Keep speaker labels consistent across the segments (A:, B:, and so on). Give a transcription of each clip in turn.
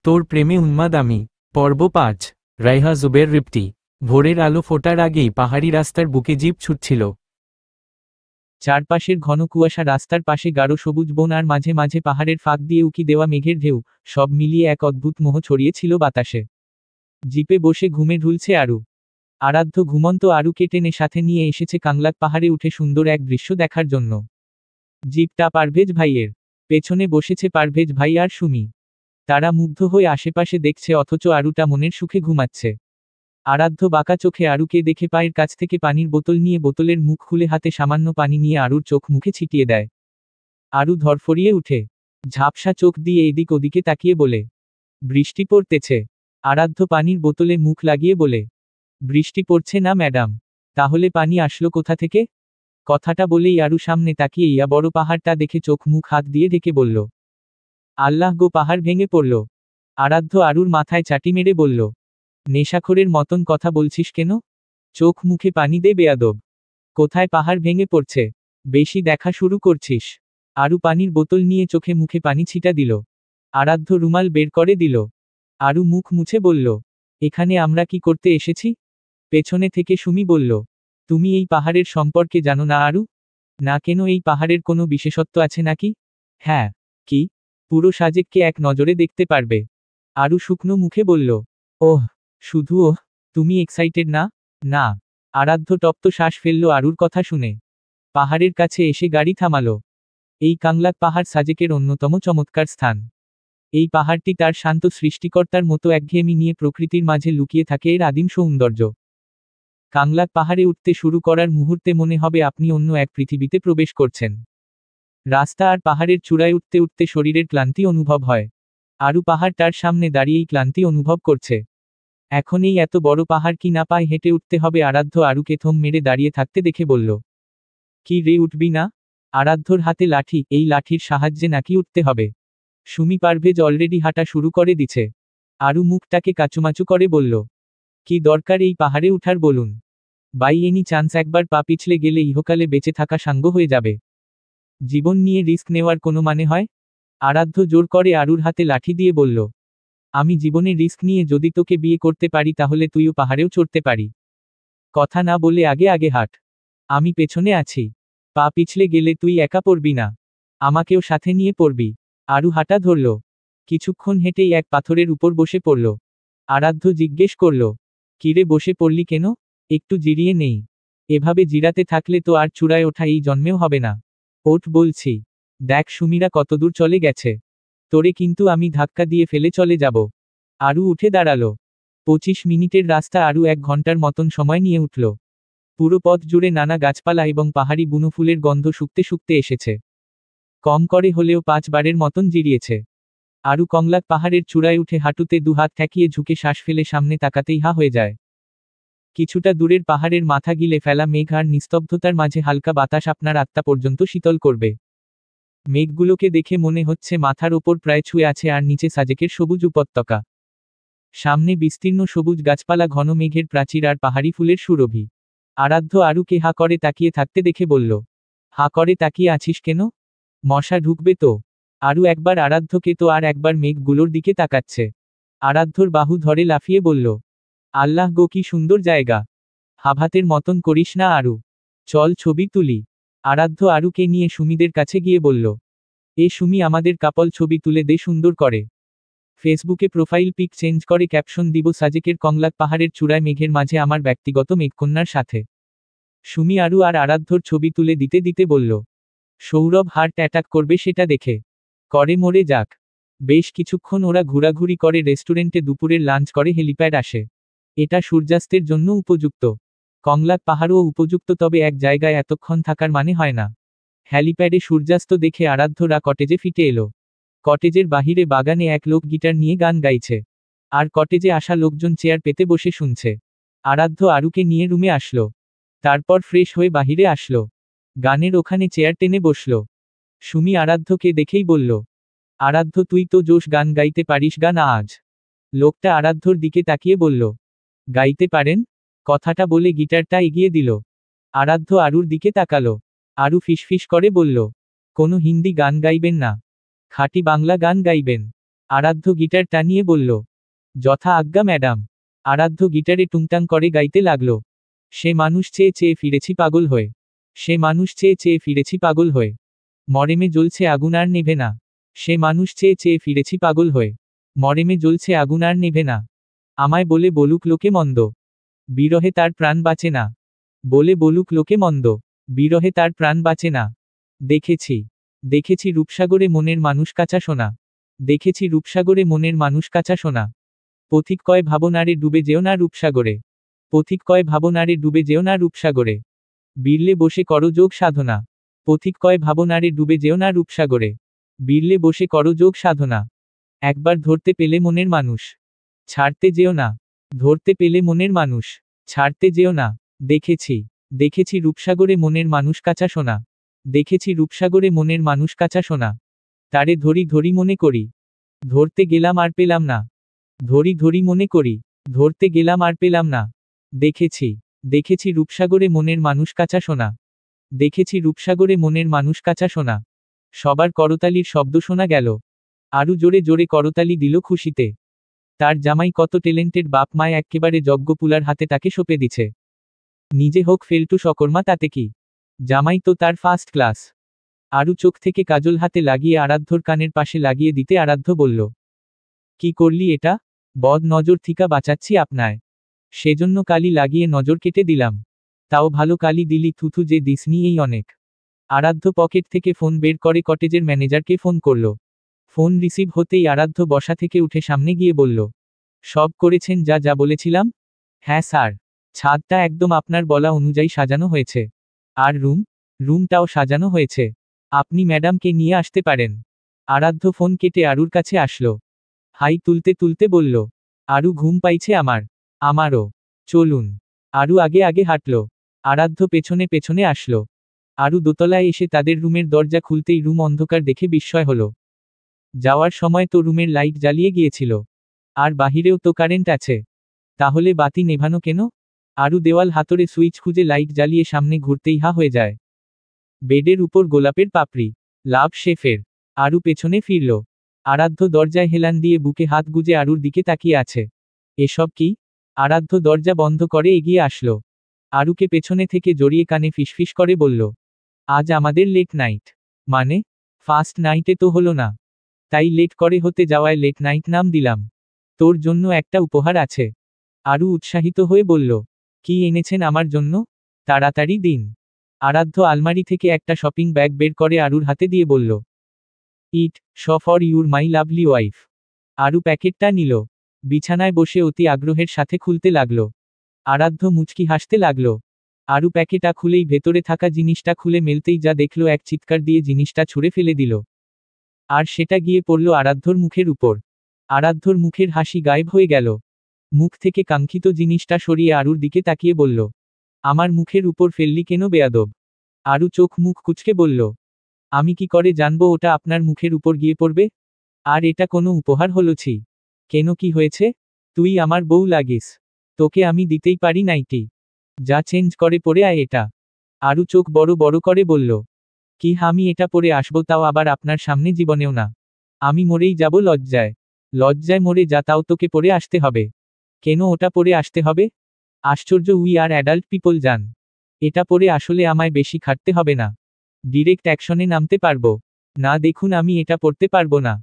A: তোর প্রেমে উন্মাদ আমি। পর্ব ৫। রাইহা জুবের রিপ্টি। ভোরের আলো ফোটার আগেই পাহাড়ি রাস্তার বুকে জিপ ছুটছিল। চারপাশের ঘন কুয়াশা, রাস্তার পাশে গাঢ় সবুজ বন, আর মাঝে মাঝে পাহাড়ের ফাঁক দিয়ে উকি দেওয়া মেঘের ঢেউ, সব মিলিয়ে এক অদ্ভুত মোহ ছড়িয়েছিল বাতাসে। জিপে বসে ঘুমে ঢুলছে আরু। আরাধ্য ঘুমন্ত আরুকে টেনে সাথে নিয়ে এসেছে কাংলাক পাহাড়ে উঠে সুন্দর এক দৃশ্য দেখার জন্য। জিপটা পারভেজ ভাইয়ের। পেছনে বসেছে পারভেজ ভাই আর সুমি। তারা মুগ্ধ হয়ে আশেপাশে দেখছে, অথচ আরুটা মনের সুখে ঘুমাচ্ছে। আরাধ্য বাঁকা চোখে আরুকে দেখে পায়ের কাছ থেকে পানির বোতল নিয়ে বোতলের মুখ খুলে হাতে সামান্য পানি নিয়ে আরুর চোখ মুখে ছিটিয়ে দেয়। আরু ধরফরিয়ে উঠে, ঝাপসা চোখ দিয়ে এদিক ওদিকে তাকিয়ে বলে, বৃষ্টি পড়তেছে। আরাধ্য পানির বোতলে মুখ লাগিয়ে বলে, বৃষ্টি পড়ছে না ম্যাডাম। তাহলে পানি আসলো কোথা থেকে? কথাটা বলেই আরু সামনে তাকিয়ে ইয়া বড় পাহাড়টা দেখে চোখ মুখ হাত দিয়ে ঢেকে বলল, আল্লাহ গো, পাহাড় ভেঙে পড়ল। আরাধ্য আরুর মাথায় চাটি মেরে বলল, নেশাখোরের মতন কথা বলছিস কেন? চোখ মুখে পানি দে বেয়াদব। কোথায় পাহাড় ভেঙে পড়ছে? বেশি দেখা শুরু করছিস। আরু পানির বোতল নিয়ে চোখে মুখে পানি ছিটা দিল। আরাধ্য রুমাল বের করে দিল। আরু মুখ মুছে বলল, এখানে আমরা কি করতে এসেছি? পেছনে থেকে সুমি বলল, তুমি এই পাহাড়ের সম্পর্কে জানো না আরু? না কেন, এই পাহাড়ের কোনো বিশেষত্ব আছে নাকি? হ্যাঁ। কি? পুরো সাজেককে এক নজরে দেখতে পারবে। আরু শুকনো মুখে বলল, ওহ, শুধু ওহ? তুমি এক্সাইটেড না? না। আরাধ্য তপ্ত শ্বাস ফেলল আরুর কথা শুনে। পাহাড়ের কাছে এসে গাড়ি থামালো। এই কাংলাক পাহাড় সাজেকের অন্যতম চমৎকার স্থান। এই পাহাড়টি তার শান্ত সৃষ্টিকর্তার মতো একঘেয়েমি নিয়ে প্রকৃতির মাঝে লুকিয়ে থাকে এর আদিম সৌন্দর্য। কাংলাক পাহাড়ে উঠতে শুরু করার মুহূর্তে মনে হবে আপনি অন্য এক পৃথিবীতে প্রবেশ করছেন। রাস্তা আর পাহাড়ের চূড়ায় উঠতে উঠতে শরীরের ক্লান্তি অনুভব হয়। আরু পাহাড়টার সামনে দাঁড়িয়েই ক্লান্তি অনুভব করছে। এখন এই এত বড় পাহাড় কি না পায়ে হেঁটে উঠতে হবে? আরাধ্য আরুকে থম মেরে দাঁড়িয়ে থাকতে দেখে বলল, কি রে, উঠবি না? আরাধ্যর হাতে লাঠি, এই লাঠির সাহায্যে নাকি উঠতে হবে? সুমি পারভেজ অলরেডি হাঁটা শুরু করে দিছে। আরু মুখটাকে কাচুমাচু করে বলল, কি দরকার এই পাহাড়ে উঠার বলুন? বাই এনি চান্স একবার পা পিছলে গেলে ইহকালে বেঁচে থাকা সাঙ্গ হয়ে যাবে। জীবন নিয়ে রিস্ক নেওয়ার কোনো মানে হয়? আরাধ্য জোর করে আরুর হাতে লাঠি দিয়ে বলল, আমি জীবনে রিস্ক নিয়ে যদি তোকে বিয়ে করতে পারি তাহলে তুইও পাহাড়েও চড়তে পারি। কথা না বলে আগে আগে হাঁট। আমি পেছনে আছি। পা পিছলে গেলে তুই একা পড়বি না, আমাকেও সাথে নিয়ে পড়বি। আরু হাঁটা ধরল। কিছুক্ষণ হেঁটেই এক পাথরের উপর বসে পড়ল। আরাধ্য জিজ্ঞেস করল, কিরে, বসে পড়লি কেন? একটু জিরিয়ে নেই। এভাবে জিরাতে থাকলে তো আর চূড়ায় ওঠা এই জন্মেও হবে না। ওঠ বলছি। দেখ সুমিরা কতদূর চলে গেছে। তোরে কিন্তু আমি ধাক্কা দিয়ে ফেলে চলে যাব। আরু উঠে দাঁড়ালো। 25 মিনিটের রাস্তা আরু 1 ঘন্টার মতন সময় নিয়ে উঠল। পুরো পথ জুড়ে নানা গাছপালা এবং পাহাড়ি বুনো ফুলের গন্ধ শুকতে শুকতে এসেছে। কম করে হলেও 5 বারের মতন জিরিয়েছে। আরু কংলাক পাহাড়ের চূড়ায় উঠে হাঁটুতে দুহাত ঠেকিয়ে ঝুঁকে শ্বাস ফেলে সামনে তাকাতেই হা হয়ে যায়। কিছুটা দূরের পাহাড়ের মাথা গিলে ফেলা মেঘ আর নিস্তব্ধতার মাঝে হালকা বাতাস আপনার আত্মা পর্যন্ত শীতল করবে। মেঘগুলোকে দেখে মনে হচ্ছে মাথার ওপর প্রায় ছুঁয়ে আছে আর নিচে সাজেকের সবুজ উপত্যকা। সামনে বিস্তীর্ণ সবুজ গাছপালা, ঘন মেঘের প্রাচীর আর পাহাড়ি ফুলের সুরভি। আরাধ্য আরুকে হা করে তাকিয়ে থাকতে দেখে বলল, হা করে তাকিয়ে আছিস কেন? মশা ঢুকবে তো। আরু একবার আরাধ্যকে তো আর একবার মেঘগুলোর দিকে তাকাচ্ছে। আরাধ্যর বাহু ধরে লাফিয়ে বলল, আল্লাহ গো, কি সুন্দর জায়গা। হাভাতের মতন করিস না আরু। চল ছবি তুলি। আরাধ্য আরুকে নিয়ে সুমিদের কাছে গিয়ে বলল, এ সুমি, আমাদের কাপল ছবি তুলে দে সুন্দর করে। ফেসবুকে প্রোফাইল পিক চেঞ্জ করে ক্যাপশন দিব, সাজেকের কংলাক পাহাড়ের চূড়ায় মেঘের মাঝে আমার ব্যক্তিগত মেঘকন্যার সাথে। সুমি আরু আর আরাধ্যর ছবি তুলে দিতে দিতে বলল, সৌরভ হার্ট অ্যাটাক করবে সেটা দেখে। করে মরে যাক। বেশ কিছুক্ষণ ওরা ঘোরাঘুরি করে, রেস্টুরেন্টে দুপুরের লাঞ্চ করে, হেলিপ্যাড আসে। এটা সূর্যাস্তের জন্য উপযুক্ত। কংলাক পাহাড়ও উপযুক্ত, তবে এক জায়গায় এতক্ষণ থাকার মানে হয় না। হ্যালিপ্যাডে সূর্যাস্ত দেখে আরাধ্যরা কটেজে ফিরে এলো। কটেজের বাহিরে বাগানে এক লোক গিটার নিয়ে গান গাইছে। আর কটেজে আসা লোকজন চেয়ার পেতে বসে শুনছে। আরাধ্য আরুকে নিয়ে রুমে আসলো। তারপর ফ্রেশ হয়ে বাহিরে আসলো। গানের ওখানে চেয়ার টেনে বসলো। সুমি আরাধ্যকে দেখেই বলল, আরাধ্য, তুই তো জোশ গান গাইতে পারিস, গান আজ। লোকটা আরাধ্যর দিকে তাকিয়ে বলল, গাইতে পারেন? কথাটা বলে গিটারটা এগিয়ে দিল। আরাধ্য আরুর দিকে তাকালো। আরু ফিসফিস করে বলল, কোনো হিন্দি গান গাইবেন না, খাঁটি বাংলা গান গাইবেন। আরাধ্য গিটার টানিয়ে বলল, যথা আজ্ঞা ম্যাডাম। আরাধ্য গিটারে টুংটাং করে গাইতে লাগল, সে মানুষ চেয়ে চেয়ে ফিরেছি পাগল হয়ে, সে মানুষ চেয়ে চেয়ে ফিরেছি পাগল হয়ে, মরেমে জ্বলছে আগুন আর নেভে না, সে মানুষ চেয়ে চেয়ে ফিরেছি পাগল হয়ে, মরেমে জ্বলছে আগুন আর নেভে না, আমায় বলে বলুক লোকে মন্দ, বিরহে তার প্রাণ বাঁচে না, বলে বলুক লোকে মন্দ, বিরহে তার প্রাণ বাঁচে না। দেখেছি, দেখেছি রূপসাগরে মনের মানুষ কাঁচা সোনা, দেখেছি রূপসাগরে মনের মানুষ কাঁচা সোনা, পথিক কয় ভাবনারে ডুবে যেও না রূপসাগরে, পথিক কয় ভাবনারে ডুবে যেও না রূপসাগরে, বিরলে বসে করো যোগ সাধনা, পথিক কয় ভাবনারে ডুবে যেও না রূপসাগরে, বিরলে বসে করো যোগ সাধনা, একবার ধরতে পেলে মনের মানুষ ছাড়তে যেও না, ধরতে পেলে মনের মানুষ ছাড়তে যেও না। দেখেছি, দেখেছি রূপসাগরে মনের মানুষ কাঁচা সোনা, দেখেছি রূপসাগরে মনের মানুষ কাঁচা সোনা, তারে ধরি ধরি মনে করি, ধরতে গেলাম আর পেলাম না, ধরি ধরি মনে করি, ধরতে গেলাম আর পেলাম না। দেখেছি, দেখেছি রূপসাগরে মনের মানুষ কাঁচা সোনা, দেখেছি রূপসাগরে মনের মানুষ কাঁচা সোনা, সবার করতালির শব্দ শোনা গেল, আরু জোরে জোরে করতালি দিল খুশিতে, তার জামাই কত ট্যালেন্টেড, বাপ মায় এক্কেবারে যজ্ঞপুলার হাতে তাকে সঁপে দিছে, নিজে হোক ফেলটু সকর্মা তাতে কি, জামাই তো তার ফার্স্ট ক্লাস। আরু চোখ থেকে কাজল হাতে লাগিয়ে আরাধ্যর কানের পাশে লাগিয়ে দিতে আরাধ্য বলল, কি করলি এটা, বদ নজর থিকা বাঁচাচ্ছি আপনায়, সেজন্য কালি লাগিয়ে নজর কেটে দিলাম, তাও ভালো কালি দিলি, থুথু যে দিসনি এই অনেক। আরাধ্য পকেট থেকে ফোন বের করে কটেজের ম্যানেজারকে ফোন করল, ফোন রিসিভ হতেই আরাধ্য বসা থেকে উঠে সামনে গিয়ে বলল, সব করেছেন যা যা বলেছিলাম? হ্যাঁ স্যার, ছাদটা একদম আপনার বলা অনুযায়ী সাজানো হয়েছে, আর রুমটাও সাজানো হয়েছে, আপনি ম্যাডামকে নিয়ে আসতে পারেন। আরাধ্য ফোন কেটে আরুর কাছে আসলো, হাই তুলতে তুলতে বলল, আরু ঘুম পাইছে আমারও, চলুন। আরু আগে আগে হাঁটল, আরাধ্য পেছনে পেছনে আসলো, আরু দোতলায় এসে তাদের রুমের দরজা খুলতেই রুম অন্ধকার দেখে বিস্ময় হলো, যাওয়ার সময় তো রুমের লাইট জ্বালিয়ে গিয়েছিল, আর বাহিরেও তো কারেন্ট আছে, তাহলে বাতি নেভানো কেন? আরু দেওয়াল হাতড়ে সুইচ খুঁজে লাইট জ্বালিয়ে সামনে ঘুরতেই হা হয়ে যায়, বেডের উপর গোলাপের পাপড়ি, লাভ শেফের। আরু পেছনে ফিরল, আরাধ্য দরজায় হেলান দিয়ে বুকে হাত গুজে আরুর দিকে তাকিয়ে আছে, এসব কি? আরাধ্য দরজা বন্ধ করে এগিয়ে আসলো, আরুকে পেছনে থেকে জড়িয়ে কানে ফিসফিস করে বলল, আজ আমাদের লেট নাইট। মানে? ফার্স্ট নাইটে তো হলো না, তাই লেট করে হতে যাওয়ায় লেট নাইট নাম দিলাম, তোর জন্য একটা উপহার আছে। আরু উৎসাহিত হয়ে বলল, কি এনেছেন আমার জন্য? তাড়াতাড়ি দিন। আরাধ্য আলমারি থেকে একটা শপিং ব্যাগ বের করে আরুর হাতে দিয়ে বলল, it's for your my lovely wife. Aru প্যাকেটটা নিল, বিছানায় বসে অতি আগ্রহের সাথে খুলতে লাগল, আরাধ্য মুচকি হাসতে লাগল, আরু প্যাকেটা খুলেই ভেতরে থাকা জিনিসটা খুলে মেলতেই যা দেখল, এক চিৎকার দিয়ে জিনিসটা ছুঁড়ে ফেলে দিল, আর সেটা গিয়ে পড়ল আরাধ্যর মুখের উপর। আরাধ্যর মুখের হাসি গায়েব হয়ে গেল, মুখ থেকে কাঙ্ক্ষিত জিনিসটা সরিয়ে আরুর দিকে তাকিয়ে বলল, আমার মুখের উপর ফেললি কেন বেয়াদব? আরু চোখ মুখ কুঁচকে বলল, আমি কি করে জানবো ওটা আপনার মুখের উপর গিয়ে পড়বে? আর এটা কোনো উপহার হলো ছি? কেন, কি হয়েছে? তুই আমার বউ লাগিস, তোকে আমি দিতেই পারি নাইটি, যা চেঞ্জ করে পরে আয় এটা। আরু চোখ বড় বড় করে বলল, কি আমি এটা পরে আসবো, তাও আবার আপনার সামনে? জীবনেও না, আমি মরেই যাব লজ্জায়, লজ্জায় মরে যা, তাও তোকে পরে আসতে হবে। কেন ওটা পরে আসতে হবে? আশ্চর্য, উই আর অ্যাডাল্ট পিপল জান, এটা পরে আসলে আমায় বেশি খাটতে হবে না, ডিরেক্ট অ্যাকশনে নামতে পারবো। না দেখুন, আমি এটা পড়তে পারবো না,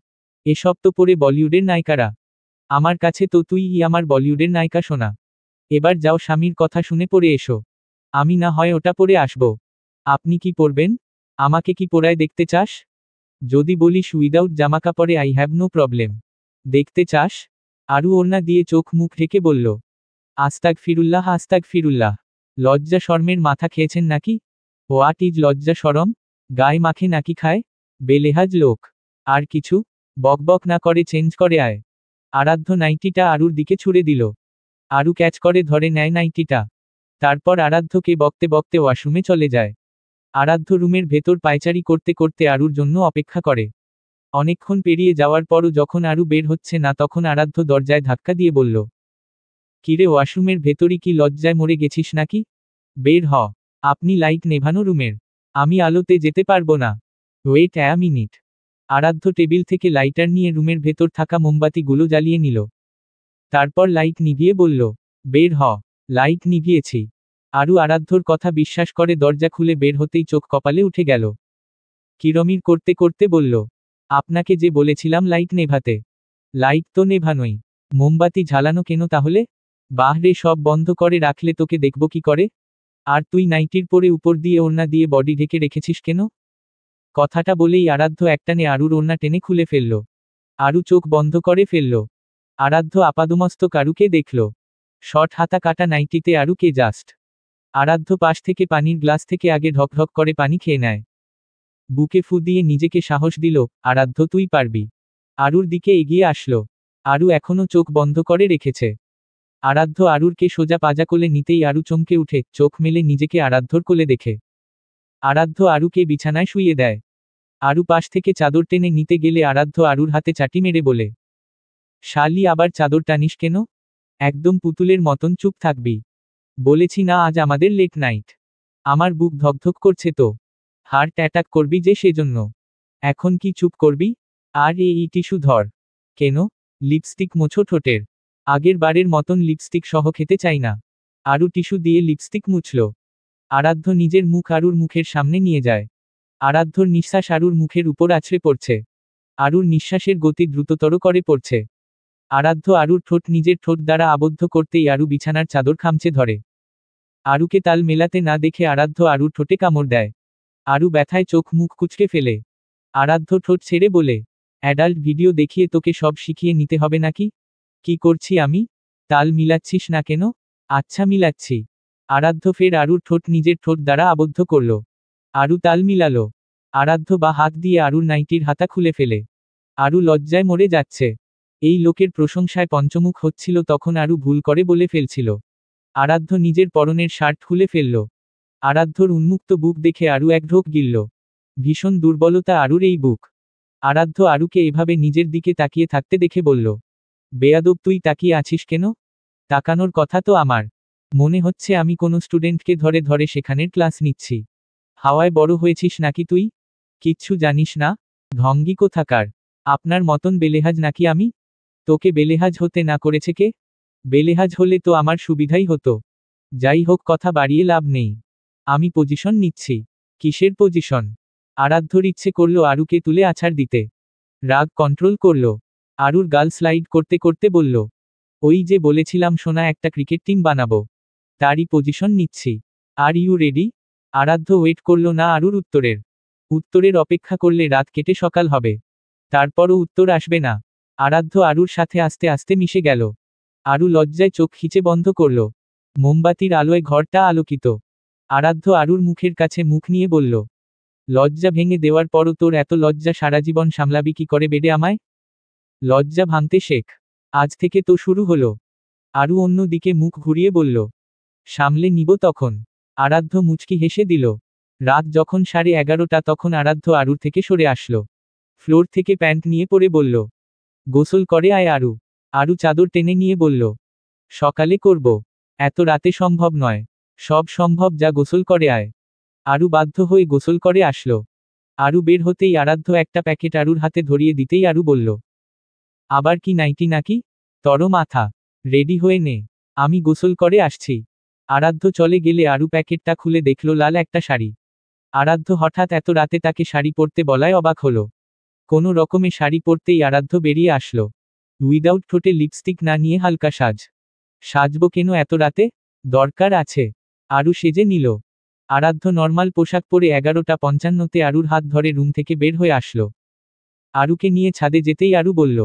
A: এসব তো পরে বলিউডের নায়িকারা, আমার কাছে তো তুই আমার বলিউডের নায়িকা শোনা। এবার যাও, স্বামীর কথা শুনে পরে এসো, আমি না হয় ওটা পরে আসবো। আপনি কি পরবেন? আমাকে কি পরায় দেখতে চাস? যদি বলিস উইদাউট জামাকাপড়ে, আই হ্যাভ নো প্রবলেম। দেখতে চাস? আরু ওড়না দিয়ে চোখ মুখ ঢেকে বলল, আস্তাগ ফিরুল্লাহ, আস্তাগ ফিরুল্লাহ। লজ্জা শর্মের মাথা খেয়েছেন নাকি? হোয়াট ইজ লজ্জা শরম? গায়ে মাখে নাকি খায়? বেলেহাজ লোক। আর কিছু বকবক না করে চেঞ্জ করে আয়। আরাধ্য নাইটিটা আরুর দিকে ছুড়ে দিল, আরু ক্যাচ করে ধরে নেয় নাইটিটা, তারপর আরাধ্যকে বকতে বকতে ওয়াশরুমে চলে যায়। আরাধ্য রুমের ভেতর পায়চারি করতে করতে আরুর জন্য অপেক্ষা করে, অনেকক্ষণ পেরিয়ে যাওয়ার পরও যখন আরু বের হচ্ছে না, তখন আরাধ্য দরজায় ধাক্কা দিয়ে বলল, কিরে, ওয়াশরুমের ভেতরই কি লজ্জায় মরে গেছিস নাকি? বের হ। আপনি লাইট নেভানো রুমের, আমি আলোতে যেতে পারবো না। ওয়েট অ্যা মিনিট। আরাধ্য টেবিল থেকে লাইটার নিয়ে রুমের ভেতর থাকা মোমবাতিগুলো জ্বালিয়ে নিল। তারপর লাইট নিভিয়ে বলল, বের হ। লাইট নিভিয়েছি। আরু আরাধ্যর কথা বিশ্বাস করে দরজা খুলে বের হতেই চোখ কপালে উঠে গেল। কিরমির করতে করতে বলল, আপনাকে যে বলেছিলাম লাইট নেভাতে। লাইট তো নেভানোই। মোমবাতি ঝালানো কেন তাহলে? বাহরে, সব বন্ধ করে রাখলে তোকে দেখব কি করে? আর তুই নাইটির পরে উপর দিয়ে ওড়না দিয়ে বডি ঢেকে রেখেছিস কেন? কথাটা বলেই আরাধ্য একটানে আরুর ওড়না টেনে খুলে ফেলল। আরু চোখ বন্ধ করে ফেলল। আরাধ্য আপাদমস্তক আরুকে দেখল। শর্ট হাতা কাটা নাইটিতে আরুকে জাস্ট। আরাধ্য পাশ থেকে পানির গ্লাস থেকে আগে ঢকঢক করে পানি খেয়ে নেয়। বুকে ফু দিয়ে নিজেকে সাহস দিল, আরাধ্য তুই পারবি। আরুর দিকে এগিয়ে আসলো। আরু এখনো চোখ বন্ধ করে রেখেছে। আরাধ্য আরুরকে সোজা পাজা কোলে নিতেই আরু চমকে উঠে চোখ মেলে নিজেকে আরাধ্যর কোলে দেখে। আরাধ্য আরুকে বিছানায় শুইয়ে দেয়। আরু পাশ থেকে চাদর টেনে নিতে গেলে আরাধ্য আরুর হাতে চাটি মেরে বলে, শালি আবার চাদর টানিস কেন? একদম পুতুলের মতন চুপ থাকবি। বলেছি না আজ আমাদের লেট নাইট। আমার বুক ধকধক করছে তো। হার্ট অ্যাটাক করবি যে সেজন্য। এখন কি চুপ করবি? আর এই টিস্যু ধর। কেন? লিপস্টিক মোছো ঠোঁটের। আগের বারের মতন লিপস্টিক সহ খেতে চাই না। আরু টিস্যু দিয়ে লিপস্টিক মুছল। আরাধ্য নিজের মুখ আরুর মুখের সামনে নিয়ে যায়। আরাধ্যর নিঃশ্বাস আরুর মুখের উপর আছড়ে পড়ছে। আরুর নিঃশ্বাসের গতি দ্রুততর করে পড়ছে। আরাধ্য আরুর ঠোঁট নিজের ঠোঁট দ্বারা আবদ্ধ করতেই আরু বিছানার চাদর খামচে ধরে। আরুকে তাল মেলাতে না দেখে আরাধ্য আরুর ঠোঁটে কামড় দেয়। আরু ব্যথায় চোখ মুখ কুঁচকে ফেলে। আরাধ্য ঠোঁট ছেড়ে বলে, অ্যাডাল্ট ভিডিও দেখিয়ে তোকে সব শিখিয়ে নিতে হবে নাকি? কি করছি আমি? তাল মিলাচ্ছিস না কেন? আচ্ছা মিলাচ্ছি। আরাধ্য ফের আরুর ঠোঁট নিজের ঠোঁট দ্বারা আবদ্ধ করল। আরু তাল মিলালো। আরাধ্য বা হাত দিয়ে আরুর নাইটির হাতা খুলে ফেলে। আরু লজ্জায় মরে যাচ্ছে। এই লোকের প্রশংসায় পঞ্চমুখ হচ্ছিল তখন আরু ভুল করে বলে ফেলছিল। আরাধ্য নিজের পরনের শার্ট খুলে ফেলল। আরাধ্যর উন্মুক্ত বুক দেখে আরু এক ঢোক গিলল। ভীষণ দুর্বলতা আরুর এই বুক। আরাধ্য আরুকে এভাবে নিজের দিকে তাকিয়ে থাকতে দেখে বলল, বেয়াদব তুই তাকিয়ে আছিস কেন? তাকানোর কথা তো আমার। মনে হচ্ছে আমি কোনো স্টুডেন্টকে ধরে ধরে সেখানের ক্লাস নিচ্ছি। হাওয়ায় বড় হয়েছিস নাকি তুই? কিচ্ছু জানিস না? ঢঙ্গি কোথাকার। আপনার মতন বেলেহাজ নাকি আমি? তোকে বেলেহাজ হতে না করেছে কে? বেলেহাজ হলে তো আমার সুবিধাই হতো। যাই হোক, কথা বাড়িয়ে লাভ নেই। আমি পজিশন নিচ্ছি। কিসের পজিশন? আরাধ্যর ইচ্ছে করল আরুকে তুলে আছাড় দিতে। রাগ কন্ট্রোল করল। আরুর গাল স্লাইড করতে করতে বলল, ওই যে বলেছিলাম সোনা একটা ক্রিকেট টিম বানাবো। তারই পজিশন নিচ্ছি। Are you ready? Aradhya wait করল না আরুর উত্তরের। উত্তরের অপেক্ষা করলে রাত কেটে সকাল হবে। তারপরও উত্তর আসবে না। আরাধ্য আরুর সাথে আস্তে আস্তে মিশে গেল। আরু লজ্জায় চোখ খিচে বন্ধ করল। মোমবাতির আলোয় ঘরটা আলোকিত। আরাধ্য আরুর মুখের কাছে মুখ নিয়ে বলল, লজ্জা ভেঙে দেওয়ার পরও তোর এত লজ্জা সারা জীবন সামলাবি কি করে বেডে আমায়? লজ্জা ভাঙতে শেখ। আজ থেকে তো শুরু হলো। আরু অন্য দিকে মুখ ঘুরিয়ে বলল, সামলে নিব তখন। আরাধ্য মুচকি হেসে দিল। রাত যখন 11:30 তখন আরাধ্য আরুর থেকে সরে আসলো। ফ্লোর থেকে প্যান্ট নিয়ে পরে বলল, গোসল করে আয় আরু। আরু চাদর টেনে নিয়ে বলল, সকালে করব। এত রাতে সম্ভব নয়। সব সম্ভব, যা গোসল করে আয়। আরু বাধ্য হয়ে গোসল করে আসলো। আরু বের হতেই আরাধ্য একটা প্যাকেট আরুর হাতে ধরিয়ে দিতেই আরু বলল, আবার কি নাইটি নাকি? তর মাথা। রেডি হয়ে নে। আমি গোসল করে আসছি। আরাধ্য চলে গেলে আরু প্যাকেটটা খুলে দেখল লাল একটা শাড়ি। আরাধ্য হঠাৎ এত রাতে তাকে শাড়ি পরতে বলায় অবাক হলো। কোনো রকমে শাড়ি পরতেই আরাধ্য বেরিয়ে আসলো। উইদাউট ঠোঁটে লিপস্টিক না নিয়ে হালকা সাজ। সাজবো কেন এত রাতে? দরকার আছে। আরু সেজে নিল। আরাধ্য নর্মাল পোশাক পরে 11:55 আরুর হাত ধরে রুম থেকে বের হয়ে আসলো। আরুকে নিয়ে ছাদে যেতেই আরু বলল,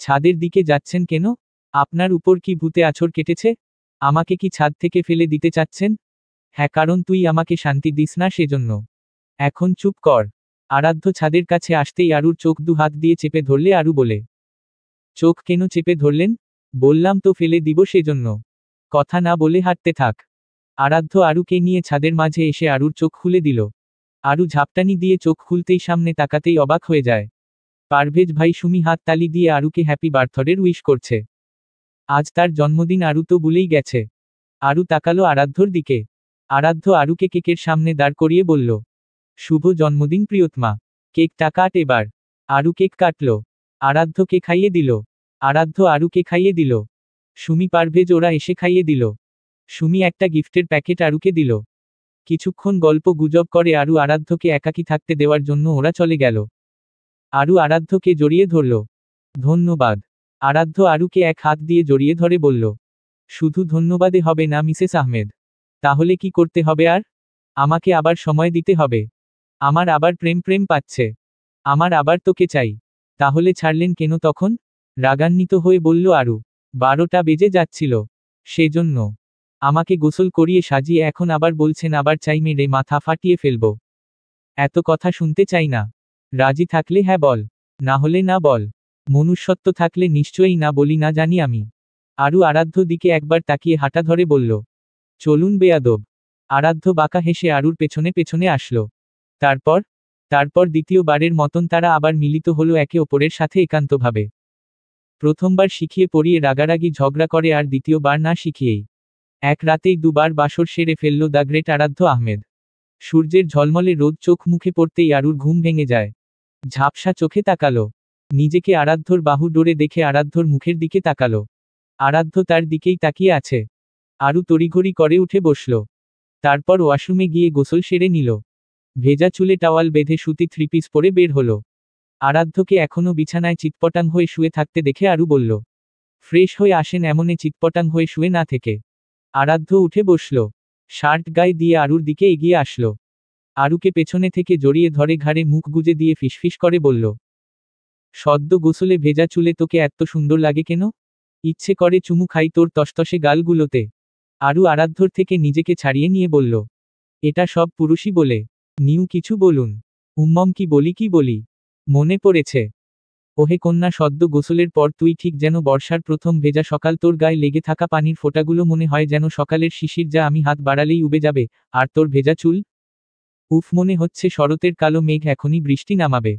A: ছাদের দিকে যাচ্ছেন কেন? আপনার উপর কি ভূতে আছর কেটেছে? আমাকে কি ছাদ থেকে ফেলে দিতে চাচ্ছেন? হ্যাঁ, কারণ তুই আমাকে শান্তি দিস না সেজন্য। এখন চুপ কর। আরাধ্য ছাদের কাছে আসতেই আরুর চোখ দু হাত দিয়ে চেপে ধরলে আরু বলে, চোখ কেন চেপে ধরলেন? বললাম তো ফেলে দিব সেজন্য। কথা না বলে হাঁটতে থাক। আরাধ্য আরুকে নিয়ে ছাদের মাঝে এসে আরুর চোখ খুলে দিল। আরু ঝাপটানি দিয়ে চোখ খুলতেই সামনে তাকাতেই অবাক হয়ে যায়। পারভেজ ভাই সুমি হাত তালি দিয়ে আরুকে হ্যাপি বার্থডের উইশ করছে। আজ তার জন্মদিন আরু তো ভুলেই গেছে। আরু তাকালো আরাধ্যর দিকে। আরাধ্য আরুকে কেকের সামনে দাঁড় করিয়ে বলল, শুভ জন্মদিন প্রিয়তমা। কেকটা কাট এবার। আরু কেক কাটল। আরাধ্যকে খাইয়ে দিল। আরাধ্য আরুকে খাইয়ে দিল। সুমি পারভেজ ওরা এসে খাইয়ে দিল। সুমি একটা গিফটের প্যাকেট আরুকে দিল। কিছুক্ষণ গল্প গুজব করে আরু আরাধ্যকে একাকী থাকতে দেওয়ার জন্য ওরা চলে গেল। আরু আরাধ্যকে জড়িয়ে ধরল। ধন্যবাদ। আরাধ্য আরুকে এক হাত দিয়ে জড়িয়ে ধরে বলল। শুধু ধন্যবাদে হবে না মিসেস আহমেদ। তাহলে কি করতে হবে আর? আমাকে আবার সময় দিতে হবে। আমার আবার প্রেম প্রেম পাচ্ছে। আমার আবার তোকে চাই। তাহলে ছাড়লেন কেন তখন? রাগান্বিত হয়ে বলল আরু। 12টা বেজে যাচ্ছিল। সেজন্য। আমাকে গোসল করিয়ে সাজিয়ে এখন আবার বলছেন আবার চাই, মেরে মাথা ফাটিয়ে ফেলব। এত কথা শুনতে চাই না। রাজি থাকলে হ্যাঁ বল, না হলে না বল। মনুষ্যত্ব থাকলে নিশ্চয়ই না বলি না জানি আমি। আরু আরাধ্য দিকে একবার তাকিয়ে হাঁটা ধরে বলল। চলুন বেয়াদব। আরাধ্য বাঁকা হেসে আরুর পেছনে পেছনে আসলো। তারপর তারপর দ্বিতীয়বারের মতন তারা আবার মিলিত হলো একে অপরের সাথে একান্তভাবে। প্রথমবার শিখিয়ে পড়িয়ে রাগারাগি ঝগড়া করে আর দ্বিতীয়বার না শিখিয়েই এক রাতেই দুবার বাসর সেরে ফেলল দ্য গ্রেট আরাধ্য আহমেদ। সূর্যের ঝলমলে রোদ চোখ মুখে পড়তেই আরুর ঘুম ভেঙে যায়। ঝাপসা চোখে তাকালো। নিজেকে আরাধ্যর বাহু ডোরে দেখে আরাধ্যর মুখের দিকে তাকালো। আরাধ্য তার দিকেই তাকিয়ে আছে। আরু তড়িঘড়ি করে উঠে বসল। তারপর ওয়াশরুমে গিয়ে গোসল সেরে নিল। ভেজা চুলে টাওয়াল বেঁধে সুতি থ্রিপিস পরে বের হলো। আরাধ্যকে এখনো বিছানায় চিৎপটাং হয়ে শুয়ে থাকতে দেখে আরু বলল। ফ্রেশ হয়ে আসেন এমনে চিৎপটাং হয়ে শুয়ে না থেকে। আরাধ্য উঠে বসল। শার্ট গায়ে দিয়ে আরুর দিকে এগিয়ে আসলো। আরুকে পেছনে থেকে জড়িয়ে ধরে ঘাড়ে মুখ গুজে দিয়ে ফিসফিস করে বলল। সদ্য গোসলে ভেজা চুলে তোকে এত সুন্দর লাগে কেন? ইচ্ছে করে চুমু খাই তোর তসতসে গালগুলোতে। আরু আরাধ্যর থেকে নিজেকে ছাড়িয়ে নিয়ে বলল। এটা সব পুরুষই বলে। নিউ কিছু বলুন। কি বলি কি বলি। মনে পড়েছে। ওহে কন্যা, সদ্য গোসলের পর তুই ঠিক যেন বর্ষার প্রথম ভেজা সকাল, তোর গায়ে লেগে থাকা পানির ফোঁটাগুলো মনে হয় যেন সকালের শিশির যা আমি হাত বাড়ালেই উবে যাবে। আর তোর ভেজা চুল, উফ, মনে হচ্ছে শরতের কালো মেঘ এখনই বৃষ্টি নামাবে।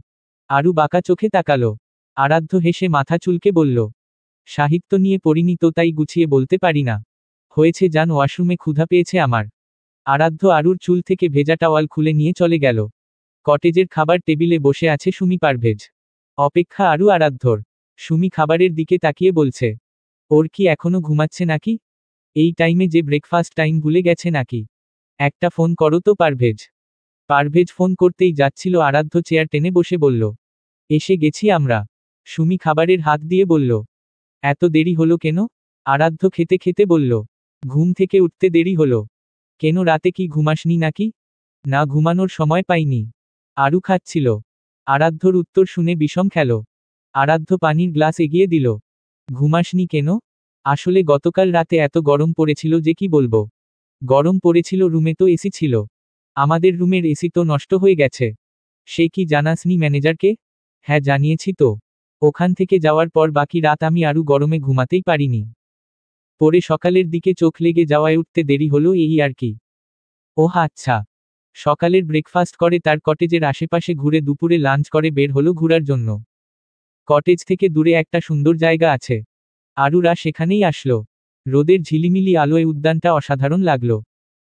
A: আরু বাঁকা চোখে তাকালো। আরাধ্য হেসে মাথা চুলকে বলল। সাহিত্য নিয়ে পড়িনি তো তাই গুছিয়ে বলতে পারি না। হয়েছে জান, ওয়াশরুমে ক্ষুধা পেয়েছে আমার। আরাধ্য আরুর চুল থেকে ভেজা টাওয়াল খুলে নিয়ে চলে গেল। কটেজের খাবার টেবিলে বসে আছে সুমি পারভেজ। অপেক্ষা আরু আরাধ্যর। সুমি খাবারের দিকে তাকিয়ে বলছে। ওর কি এখনো ঘুমাচ্ছে নাকি? এই টাইমে যে ব্রেকফাস্ট টাইম ভুলে গেছে নাকি? একটা ফোন করো তো পারভেজ। পারভেজ ফোন করতেই যাচ্ছিল, আরাধ্য চেয়ার টেনে বসে বলল। এসে গেছি আমরা। সুমি খাবারের হাত দিয়ে বলল। এত দেরি হলো কেন? আরাধ্য খেতে খেতে বলল। ঘুম থেকে উঠতে দেরি হলো। কেন, রাতে কি ঘুমাসনি নাকি? না, ঘুমানোর সময় পাইনি। আরু খাচ্ছিল। আরাধ্যর উত্তর শুনে বিষম খেল। আরাধ্য পানির গ্লাস এগিয়ে দিল। ঘুমাসনি কেন? আসলে গতকাল রাতে এত গরম পড়েছিল যে কি বলবো। গরম পড়েছিল, রুমে তো এসি ছিল। আমাদের রুমের এসি তো নষ্ট হয়ে গেছে। সে কি জানাসনি ম্যানেজারকে? হ্যাঁ জানিয়েছি তো। ওখান থেকে যাওয়ার পর বাকি রাত আমি আরু গরমে ঘুমাতেই পারিনি। পরে সকালের দিকে চোখ লেগে যাওয়ায় উঠতে দেরি হলো, এই আর কি। ওহ আচ্ছা। সকালের ব্রেকফাস্ট করে তার কটেজের আশেপাশে ঘুরে দুপুরে লাঞ্চ করে বের হলো ঘোরার জন্য। কটেজ থেকে দূরে একটা সুন্দর জায়গা আছে। আরুরা সেখানেই আসলো। রোদের ঝিলিমিলি আলোয় উদ্যানটা অসাধারণ লাগলো।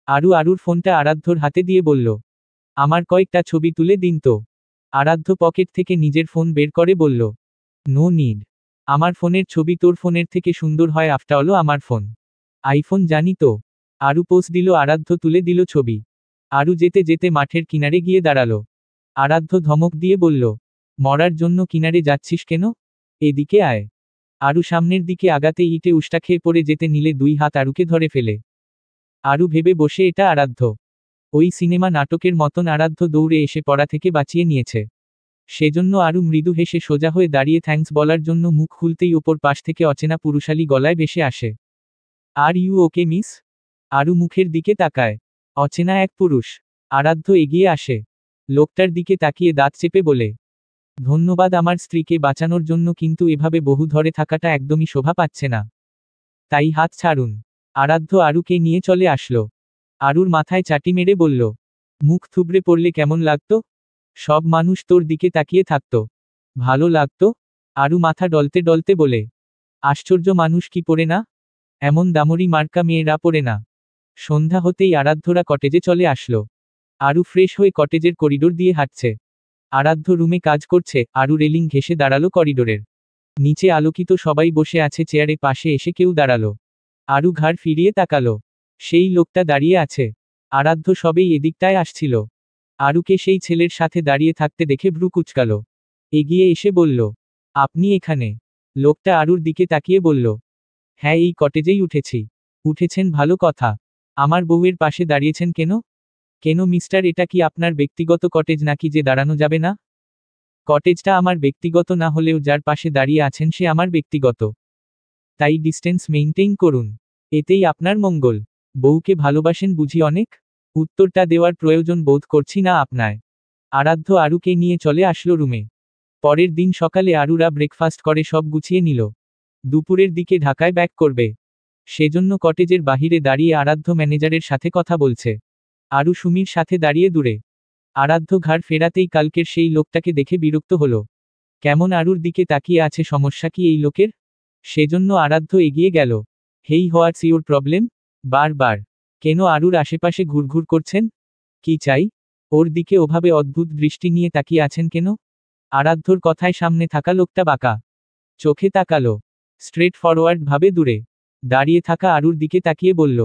A: আরুর ফোনটা আরাধ্যর হাতে দিয়ে বলল। আমার কয়েকটা ছবি তুলে দিন তো। আরাধ্য পকেট থেকে নিজের ফোন বের করে বলল। No need. আমার ফোনের ছবি তোর ফোনের থেকে সুন্দর হয়, আফটারঅল আমার ফোন আইফোন জানি তো। আরু পোজ দিল, আরাধ্য তুলে দিল ছবি। আরু যেতে যেতে মাঠের কিনারে গিয়ে দাঁড়ালো। আরাধ্য ধমক দিয়ে বলল। মরার জন্য কিনারে যাচ্ছিস কেন? এদিকে আয়। আরু সামনের দিকে আগাতে ইটে উষ্টা খেয়ে পড়ে যেতে নিলে দুই হাত আরুকে ধরে ফেলে। আরু ভেবে বসে এটা আরাধ্য। ওই সিনেমা নাটকের মতন আরাধ্য দৌড়ে এসে পড়া থেকে বাঁচিয়ে নিয়েছে। সেজন্য আরু মৃদু হেসে সোজা হয়ে দাঁড়িয়ে থ্যাঙ্কস বলার জন্য মুখ খুলতেই ওপর পাশ থেকে অচেনা পুরুষালী গলায় ভেসে আসে। Are you okay miss? আরু মুখের দিকে তাকায়। অচেনা এক পুরুষ। আরাধ্য এগিয়ে আসে। লোকটার দিকে তাকিয়ে দাঁত চেপে বলে। ধন্যবাদ আমার স্ত্রীকে বাঁচানোর জন্য, কিন্তু এভাবে বহু ধরে থাকাটা একদমই শোভা পাচ্ছে না। তাই হাত ছাড়ুন। আরাধ্য আরুকে নিয়ে চলে আসলো। আরুর মাথায় চাটি মেরে বলল। মুখ থুবড়ে পড়লে কেমন লাগতো? সব মানুষ তোর দিকে তাকিয়ে থাকতো। ভালো লাগতো? আরু মাথা ডলতে ডলতে বলে। আশ্চর্য, মানুষ কি পড়ে না? এমন দামড়ি মার্কা মেয়েরা পড়ে না। সন্ধ্যা হতেই আরাধ্যরা কটেজে চলে আসলো। আরু ফ্রেশ হয়ে কটেজের করিডোর দিয়ে হাঁটছে। আরাধ্য রুমে কাজ করছে, আরু রেলিং ঘেঁষে দাঁড়ালো করিডোরের নিচে আলোকিত, সবাই বসে আছে চেয়ারে, পাশে এসে কেউ দাঁড়ালো। আরু ঘাড় ফিরিয়ে তাকালো। সেই লোকটা দাঁড়িয়ে আছে। আরাধ্য সবেই এদিকটায় আসছিল। আরুকে সেই ছেলের সাথে দাঁড়িয়ে থাকতে দেখে ভ্রু কুঁচকালো। এগিয়ে এসে বলল, আপনি এখানে? লোকটা আরুর দিকে তাকিয়ে বলল, হ্যাঁ, এই কটেজেই উঠেছি। উঠেছেন, ভালো কথা। আমার বউয়ের পাশে দাঁড়িয়েছেন কেন? কেন মিস্টার, এটা কি আপনার ব্যক্তিগত কটেজ নাকি যে দাঁড়ানো যাবে না? কটেজটা আমার ব্যক্তিগত না হলেও যার পাশে দাঁড়িয়ে আছেন সে আমার ব্যক্তিগত। তাই ডিস্টেন্স মেইনটেইন করুন, এতেই আপনার মঙ্গল। বউকে ভালোবাসেন বুঝি অনেক? উত্তরটা দেওয়ার প্রয়োজন বোধ করছি না আপনায়। আরাধ্য আরুকে নিয়ে চলে আসলো রুমে। পরের দিন সকালে আরুরা ব্রেকফাস্ট করে সব গুছিয়ে নিল। দুপুরের দিকে ঢাকায় ব্যাক করবে। সেজন্য কটেজের বাহিরে দাঁড়িয়ে আরাধ্য ম্যানেজারের সাথে কথা বলছে। আরু সুমির সাথে দাঁড়িয়ে দূরে। আরাধ্য ঘাড় ফেরাতেই কালকের সেই লোকটাকে দেখে বিরক্ত হলো। কেমন আরুর দিকে তাকিয়ে আছে, সমস্যা কি এই লোকের? সেজন্য আরাধ্য এগিয়ে গেল। হেই, হোয়াটস ইউর প্রবলেম? বারবার কেন আরুর আশেপাশে ঘুরঘুর করছেন? কি চাই? ওর দিকে ওভাবে অদ্ভুত দৃষ্টি নিয়ে তাকিয়ে আছেন কেন? আরাধ্যর কথায় সামনে থাকা লোকটা বাঁকা চোখে তাকালো। স্ট্রেট ফরওয়ার্ড ভাবে দূরে দাঁড়িয়ে থাকা আরুর দিকে তাকিয়ে বলল,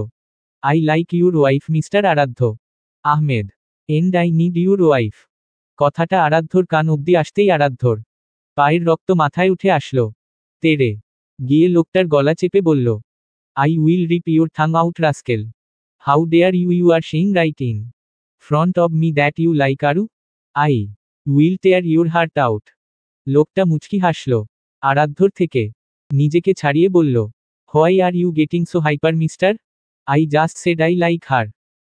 A: I like your wife mister Aradhya Ahmed, and I need your wife. কথাটা আরাধ্যর কান অব্দি আসতেই আরাধ্যর পায়ের রক্ত মাথায় উঠে আসলো। তেরে গিয়ে লোকটার গলা চেপে বলল, I will rip your tongue out rascal. How dare you, you are saying right in front of me that you like Aru? I will tear your heart out. লোকটা মুচকি হাসল আরাধ্যর থেকে নিজেকে ছাড়িয়ে বলল, why are you getting so hyper mister? I just said I like her,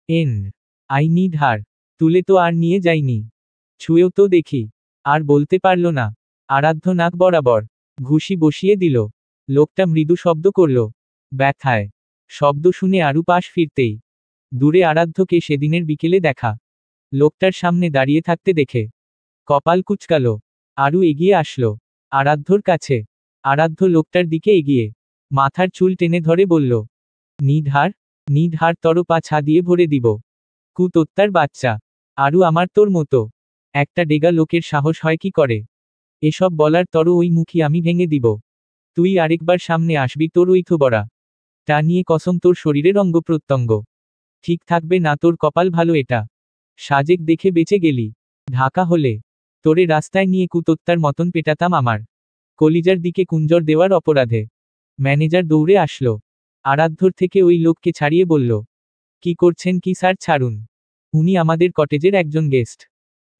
A: and I need her. তুলে তো আর নিয়ে যাইনি, ছুঁয়েও তো দেখি। আর বলতে পারল না। আরাধ্য নাক বরাবর ঘুষি বসিয়ে দিল। লোকটা মৃদু শব্দ করল, ব্যথায়। শব্দ শুনে আরু পাশ ফিরতেই দূরে আরাধ্যকে সেদিনের বিকেলে দেখা লোকটার সামনে দাঁড়িয়ে থাকতে দেখে কপাল কুঁচকালো। আরু এগিয়ে আসলো আরাধ্যর কাছে। আরাধ্য লোকটার দিকে এগিয়ে মাথার চুল টেনে ধরে বলল, নিঢার নিঢার তর পা ছা দিয়ে ভরে দিব। কুতোত্তার বাচ্চা। আরু, আমার তোর মতো একটা ডেগা লোকের সাহস হয় কি করে এসব বলার? তর ওই মুখী আমি ভেঙে দিব। তুই আরেকবার সামনে আসবি, তোর ওই থোবরা টা নিয়ে কসম, তোর শরীরের অঙ্গ প্রত্যঙ্গ ঠিক থাকবে না। তোর কপাল ভালো, এটা সাজেক দেখে বেঁচে গেলি। ঢাকা হলে তোরে রাস্তায় নিয়ে কুতোত্তার মতন পেটাতাম আমার কলিজার দিকে কুঞ্জর দেওয়ার অপরাধে। ম্যানেজার দৌড়ে আসলো আরাধ্যর থেকে ওই লোককে ছাড়িয়ে বলল, কি করছেন কি স্যার, ছাড়ুন। উনি আমাদের কটেজের একজন গেস্ট,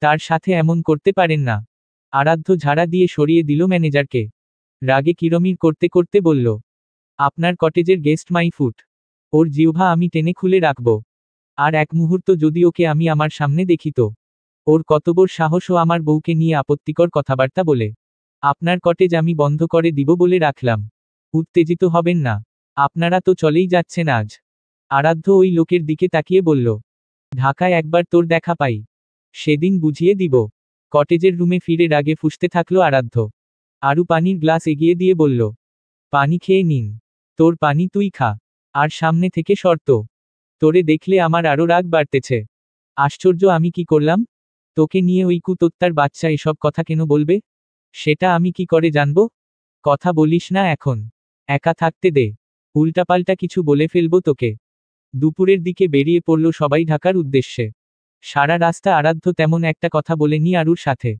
A: তার সাথে এমন করতে পারেন না। আরাধ্য ঝাড়া দিয়ে সরিয়ে দিল ম্যানেজারকে। রাগে কিরমির করতে করতে বলল, আপনার কটেজের গেস্ট মাই ফুট। ওর জিহ্বা আমি টেনে খুলে রাখব। আর এক মুহূর্ত যদি ওকে আমি আমার সামনে দেখি তো। ওর কত বড় সাহস ও আমার বউকে নিয়ে আপত্তিকর কথাবার্তা বলে। আপনার কটেজ আমি বন্ধ করে দিব বলে রাখলাম। উত্তেজিত হবেন না, আপনারা তো চলেই যাচ্ছেন আজ। আরাধ্য ওই লোকের দিকে তাকিয়ে বলল, ঢাকায় একবার তোর দেখা পাই, সেদিন বুঝিয়ে দিব। কটেজের রুমে ফিরে রাগে ফুঁসতে থাকলো আরাধ্য। আরু পানির গ্লাস এগিয়ে দিয়ে বলল, পানি খেয়ে নিন। তোর পানি তুই খা, আর সামনে থেকে শর্ত। তোরে দেখলে আমার আরো রাগ বাড়তেছে। আশ্চর্য, আমি কি করলাম? তোকে নিয়ে ওই কুতোত্তার বাচ্চা এসব কথা কেন বলবে? সেটা আমি কি করে জানবো? কথা বলিস না এখন, একা থাকতে দে। উল্টাপাল্টা কিছু বলে ফেলবো তোকে। দুপুরের দিকে বেরিয়ে পড়ল সবাই ঢাকার উদ্দেশ্যে। সারা রাস্তা আরাধ্য তেমন একটা কথা বলেনি আরুর সাথে।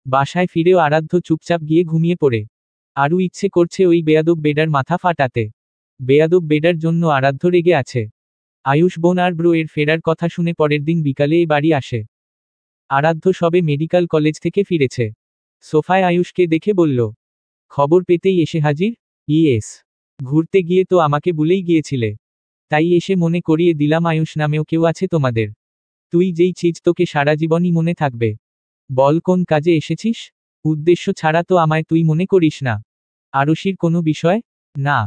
A: বাসায় ফিরেও আরাধ্য চুপচাপ গিয়ে ঘুমিয়ে পড়ে। আরু ইচ্ছে করছে ওই বেয়াদব বেডার মাথা ফাটাতে। বেয়াদব বেডার জন্য আরাধ্য রেগে আছে। আয়ুষ বোন আর ব্রো এর ফেরার কথা শুনে পরের দিন বিকালে এই বাড়ি আসে। আরাধ্য সবে মেডিকেল কলেজ থেকে ফিরেছে। সোফায় আয়ুষকে দেখে বলল, খবর পেতেই এসে হাজির? ইয়েস, ঘুরতে গিয়ে তো আমাকে ভুলেই গিয়েছিলে, তাই এসে মনে করিয়ে দিলাম আয়ুষ নামেও কেউ আছে তোমাদের। তুই যেই চিজ, তোকে সারা জীবনই মনে থাকবে। বল, কোন কাজে এসেছিস? উদ্দেশ্য ছাড়া তো আমায় তুই মনে করিস না। আরশির কোনো বিষয়? না।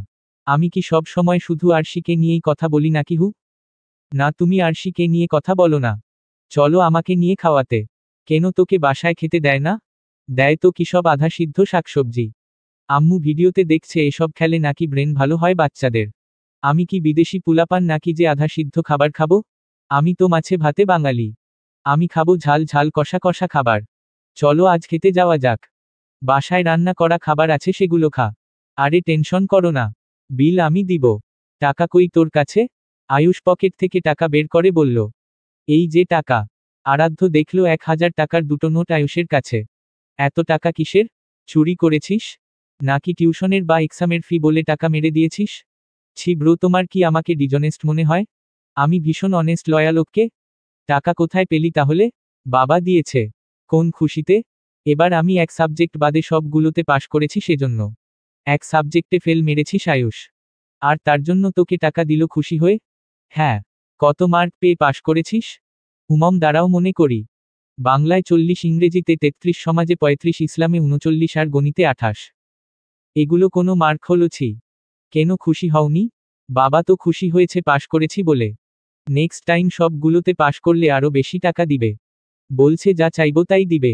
A: আমি কি সব সময় শুধু আরশিকে নিয়েই কথা বলি নাকি? না, তুমি আরশিকে নিয়ে কথা বলো না। চলো আমাকে নিয়ে খাওয়াতে। কেন, তোকে বাসায় খেতে দেয় না? দেয় তো, কি সব আধা সিদ্ধ শাকসবজি। আম্মু ভিডিওতে দেখছে এসব খেলে নাকি ব্রেন ভালো হয় বাচ্চাদের। আমি কি বিদেশি পুলাপান নাকি যে আধা সিদ্ধ খাবার খাবো? আমি তো মাছে ভাতে বাঙালি। আমি খাবো ঝাল ঝাল কষা কষা খাবার। চলো আজ খেতে যাওয়া যাক। বাসায় রান্না করা খাবার আছে, সেগুলো খা। আরে টেনশন করো না, বিল আমি দিব। টাকা কই তোর কাছে? আয়ুষ পকেট থেকে টাকা বের করে বলল। এই যে টাকা। আরাধ্য দেখল 1,000 টাকার দুটো নোট আয়ুষের কাছে। এত টাকা কিসের? চুরি করেছিস? নাকি টিউশনের বা এক্সামের ফি বলে টাকা মেরে দিয়েছিস? ছি ব্রো, তোমার কি আমাকে ডিজনেস্ট মনে হয়? আমি ভীষণ অনেস্ট লয়াল। ওকে, টাকা কোথায় পেলি তাহলে? বাবা দিয়েছে। কোন খুশিতে? এবার আমি এক সাবজেক্ট বাদে সবগুলোতে পাশ করেছি, সেজন্য। এক সাবজেক্টে ফেল মেরেছিস আয়ুষ, আর তার জন্য তোকে টাকা দিল খুশি হয়ে? হ্যাঁ। কত মার্ক পেয়ে পাশ করেছিস? দাঁড়াও মনে করি। বাংলায় 40, ইংরেজিতে 33, সমাজে 35, ইসলামে 39 আর গণিতে 28। এগুলো কোনো মার্ক হলো? ছি। কেন খুশি হওনি? বাবা তো খুশি হয়েছে পাশ করেছি বলে। নেক্সট টাইম সবগুলোতে পাশ করলে আরো বেশি টাকা দিবে। বলছে যা চাইবো তাই দিবে।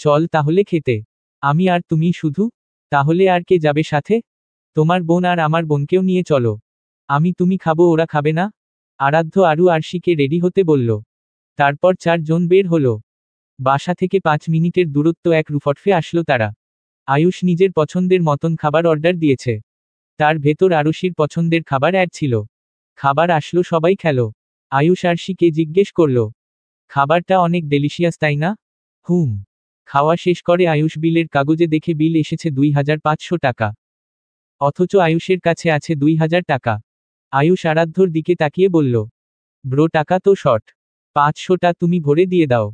A: চল তাহলে খেতে। আমি আর তুমি শুধু? তাহলে আর কে যাবে সাথে? তোমার বোন আর আমার বোনকেও নিয়ে চলো। আমি তুমি খাবো, ওরা খাবে না? আরাধ্য আরু আরশিকে রেডি হতে বলল। তারপর 4 জন বের হলো। বাসা থেকে 5 মিনিটের দূরত্ব এক রুফটফে আসলো তারা। আয়ুষ নিজের পছন্দের মতন খাবার অর্ডার দিয়েছে। তার ভেতর আরুষির পছন্দের খাবার অ্যাড ছিল। খাবার আসলো, সবাই খেলো। আয়ুষ আরশিকে জিজ্ঞেস করল, খাবারটা অনেক ডেলিশিয়াস তাই না? হুম। খাওয়া শেষ করে আয়ুষ বিলের কাগজে দেখে বিল এসেছে 2,500 টাকা। অথচ আয়ুষের কাছে আছে 2,000 টাকা। আয়ুষ আরাধ্যর দিকে তাকিয়ে বলল, ব্রো টাকা তো শর্ট। 500টা তুমি ভরে দিয়ে দাও।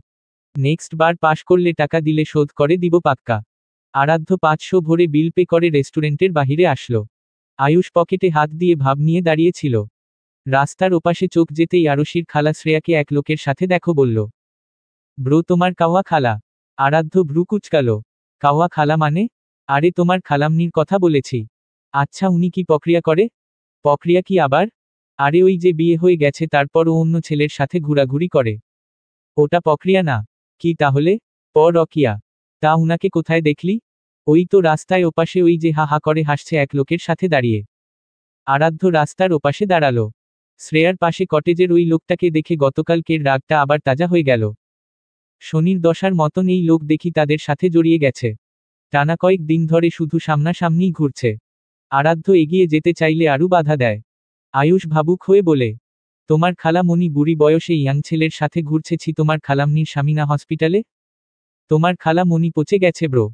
A: নেক্সট বার পাশ করলে টাকা দিলে শোধ করে দিব পাক্কা। আরাধ্য 500 ভরে বিল পে করে রেস্টুরেন্টের বাহিরে আসলো। আয়ুষ পকেটে হাত দিয়ে ভাব নিয়ে দাঁড়িয়েছিল। রাস্তার ওপাশে চোখ যেতেই আরুষির খালা শ্রেয়াকে এক লোকের সাথে দেখো বলল, ব্রো তোমার কাওয়া খালা। আরাধ্য ভ্রু কুচকালো। কাওয়া খালা মানে? আরে তোমার খালামনির কথা বলেছি। আচ্ছা, উনি কি প্রক্রিয়া করে? প্রক্রিয়া কি আবার? আরে ওই যে বিয়ে হয়ে গেছে তারপর ও অন্য ছেলের সাথে ঘোরাঘুরি করে। ওটা প্রক্রিয়া না। কি তাহলে? পরকিয়া। তা উনাকে কোথায় দেখলি? ওই তো রাস্তায় ওপাশে, ওই যে হা হা করে হাসছে এক লোকের সাথে দাঁড়িয়ে। আরাধ্য রাস্তার ওপাশে দাঁড়ালো। শ্রেয়ার পাশে কটেজের ওই লোকটাকে দেখে গতকালকের রাগটা আবার তাজা হয়ে গেল। শনির দশার মতন এই লোক দেখি তাদের সাথে জড়িয়ে গেছে। টানা কয়েক দিন ধরে শুধু সামনাসামনিই ঘুরছে। আরাধ্য এগিয়ে যেতে চাইলে আরু বাধা দেয়। আয়ুষ ভাবুক হয়ে বলে, তোমার খালামণি বুড়ি বয়সে ইয়াং ছেলের সাথে ঘুরছেছি, তোমার খালামনির স্বামী না হসপিটালে? তোমার খালামণি পচে গেছে ব্রো।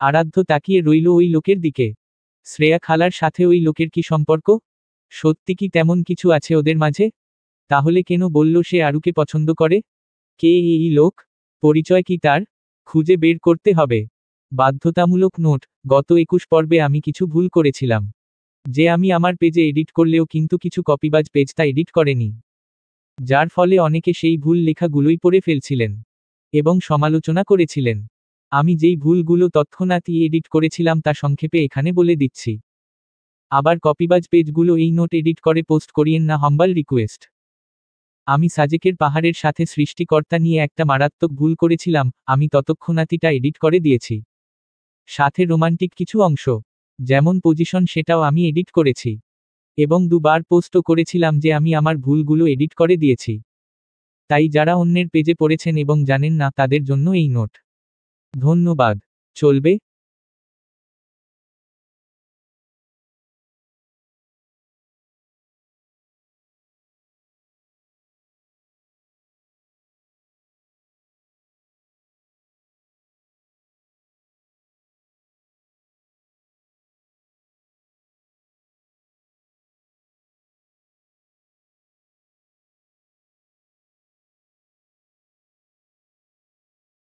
A: আরাধ্য তাকিয়ে রইল ওই লোকের দিকে। শ্রেয়া খালার সাথে ওই লোকের কি সম্পর্ক? সত্যি কি তেমন কিছু আছে ওদের মাঝে? তাহলে কেন বলল সে আরুকে পছন্দ করে? কে এই লোক? পরিচয় কি তার? খুঁজে বের করতে হবে। বাধ্যতামূলক নোট, গত 21 পর্বে আমি কিছু ভুল করেছিলাম। যে আমি আমার পেজে এডিট করলেও কিন্তু কিছু কপিবাজ পেজ তা এডিট করেনি। যার ফলে অনেকে সেই ভুল লেখাগুলোই পড়ে ফেলছিলেন এবং সমালোচনা করেছিলেন। আমি যেই ভুলগুলো তৎক্ষণাৎই এডিট করেছিলাম তা সংক্ষেপে এখানে বলে দিচ্ছি। আবার কপিবাজ পেজগুলো এই নোট এডিট করে পোস্ট করিয়েন না, হাম্বল রিকোয়েস্ট। আমি সাজেকের পাহাড়ের সাথে সৃষ্টিকর্তা নিয়ে একটা মারাত্মক ভুল করেছিলাম, আমি ততক্ষণাতিটা এডিট করে দিয়েছি। সাথে রোমান্টিক কিছু অংশ, যেমন পজিশন, সেটাও আমি এডিট করেছি। এবং 2 বার পোস্টও করেছিলাম যে আমি আমার ভুলগুলো এডিট করে দিয়েছি। তাই যারা অন্যের পেজে পড়েছেন এবং জানেন না তাদের জন্য এই নোট। ধন্যবাদ। চলবে।